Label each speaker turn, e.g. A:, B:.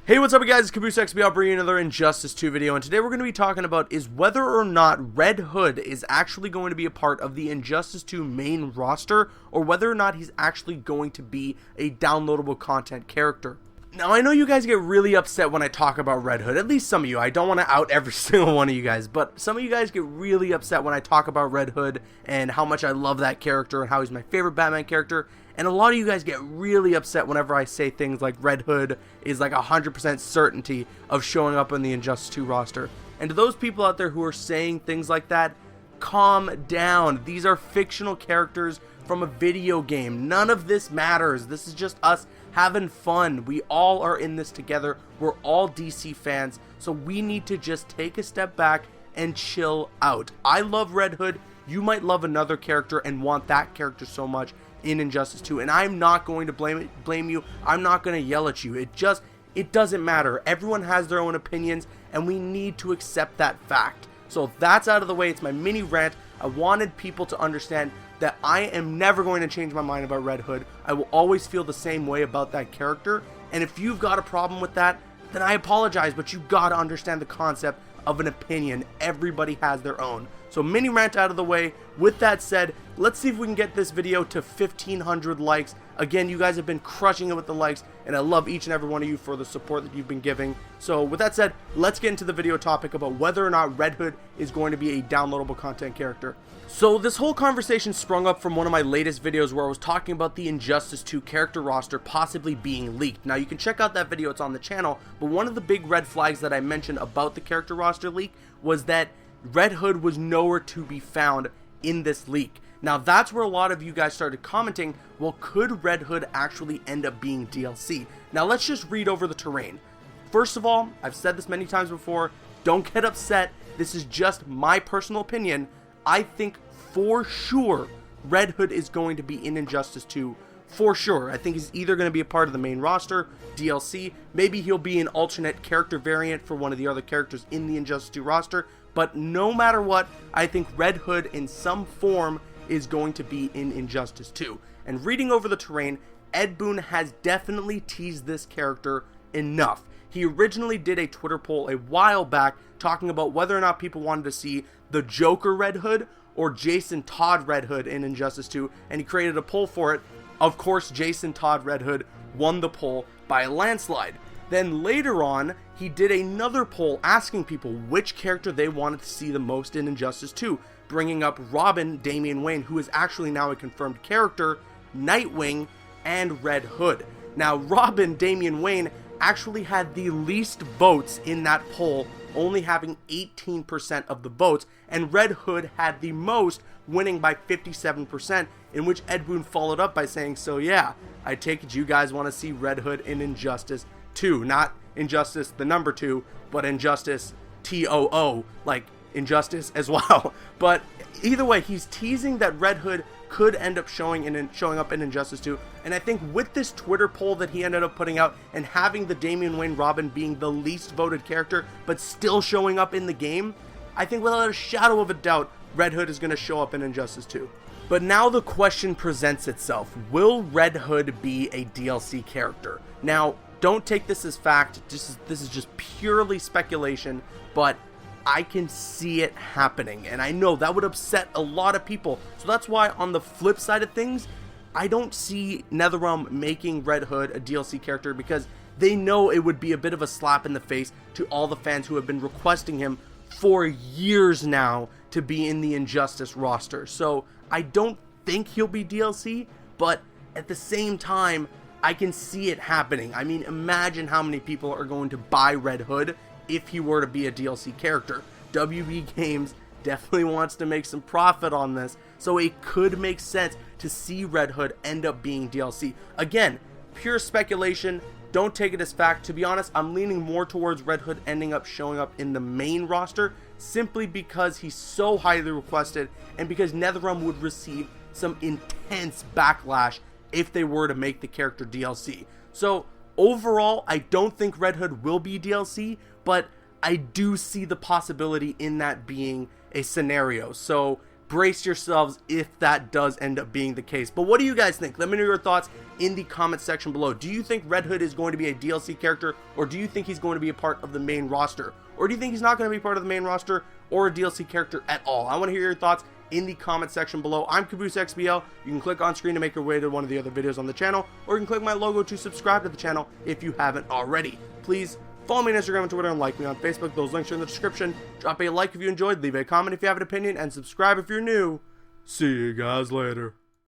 A: Hey, what's up guys, it's Caboose XB, I'll bring you another Injustice 2 video, and today we're going to be talking about is whether or not Red Hood is actually going to be a part of the Injustice 2 main roster, or whether or not he's actually going to be a downloadable content character. Now, I know you guys get really upset when I talk about Red Hood, at least some of you. I don't want to out every single one of you guys, but some of you guys get really upset when I talk about Red Hood and how much I love that character and how he's my favorite Batman character. And a lot of you guys get really upset whenever I say things like Red Hood is like 100% certainty of showing up on the Injustice 2 roster. And to those people out there who are saying things like that, calm down. These are fictional characters from a video game. None of this matters. This is just us having fun. We all are in this together. We're all DC fans, so we need to just take a step back and chill out. I love Red Hood. You might love another character and want that character so much in Injustice 2, and I'm not going to blame you. I'm not going to yell at you. It doesn't matter. Everyone has their own opinions, and we need to accept that fact. So that's out of the way. It's my mini rant. I wanted people to understand that I am never going to change my mind about Red Hood. I will always feel the same way about that character, and if you've got a problem with that, then I apologize, but you got to understand the concept of an opinion. Everybody has their own. So mini rant out of the way. With that said, let's see if we can get this video to 1,500 likes. Again, you guys have been crushing it with the likes, and I love each and every one of you for the support that you've been giving. So with that said, let's get into the video topic about whether or not Red Hood is going to be a downloadable content character. So this whole conversation sprung up from one of my latest videos where I was talking about the Injustice 2 character roster possibly being leaked. Now you can check out that video, it's on the channel, but one of the big red flags that I mentioned about the character roster leak was that Red Hood was nowhere to be found in this leak. Now that's where a lot of you guys started commenting, well, could Red Hood actually end up being DLC? Now let's just read over the terrain. First of all, I've said this many times before, don't get upset, this is just my personal opinion. I think for sure Red Hood is going to be in Injustice 2. For sure. I think he's either going to be a part of the main roster, DLC, maybe he'll be an alternate character variant for one of the other characters in the Injustice 2 roster, but no matter what, I think Red Hood in some form is going to be in Injustice 2. And reading over the terrain, Ed Boon has definitely teased this character enough. He originally did a Twitter poll a while back talking about whether or not people wanted to see the Joker Red Hood or Jason Todd Red Hood in Injustice 2, and he created a poll for it. Of course, Jason Todd Red Hood won the poll by a landslide. Then later on, he did another poll asking people which character they wanted to see the most in Injustice 2, bringing up Robin, Damian Wayne, who is actually now a confirmed character, Nightwing, and Red Hood. Now, Robin, Damian Wayne actually had the least votes in that poll, only having 18% of the votes, and Red Hood had the most, winning by 57%, in which Ed Boon followed up by saying, so yeah, I take it you guys want to see Red Hood in Injustice 2, not Injustice the number 2, but Injustice TOO, like Injustice as well. But either way, he's teasing that Red Hood could end up showing up in Injustice 2, and I think with this Twitter poll that he ended up putting out and having the Damian Wayne Robin being the least voted character but still showing up in the game, I think without a shadow of a doubt Red Hood is going to show up in Injustice 2. But now the question presents itself, will Red Hood be a DLC character? Now, don't take this as fact, this is just purely speculation, but I can see it happening, and I know that would upset a lot of people. So that's why on the flip side of things, I don't see NetherRealm making Red Hood a DLC character because they know it would be a bit of a slap in the face to all the fans who have been requesting him for years now to be in the Injustice roster. So I don't think he'll be DLC, but at the same time, I can see it happening. I mean, imagine how many people are going to buy Red Hood if he were to be a DLC character. WB Games definitely wants to make some profit on this, so it could make sense to see Red Hood end up being DLC. Again, pure speculation, don't take it as fact. To be honest, I'm leaning more towards Red Hood ending up showing up in the main roster, simply because he's so highly requested, and because NetherRealm would receive some intense backlash if they were to make the character DLC. So overall, I don't think Red Hood will be DLC, but I do see the possibility in that being a scenario. So brace yourselves if that does end up being the case. But what do you guys think? Let me know your thoughts in the comment section below. Do you think Red Hood is going to be a DLC character, or do you think he's going to be a part of the main roster? Or do you think he's not going to be part of the main roster or a DLC character at all? I want to hear your thoughts in the comment section below. I'm Caboose XBL. You can click on screen to make your way to one of the other videos on the channel, or you can click my logo to subscribe to the channel if you haven't already. Please follow me on Instagram and Twitter, and like me on Facebook. Those links are in the description. Drop a like if you enjoyed, leave a comment if you have an opinion, and subscribe if you're new. See you guys later.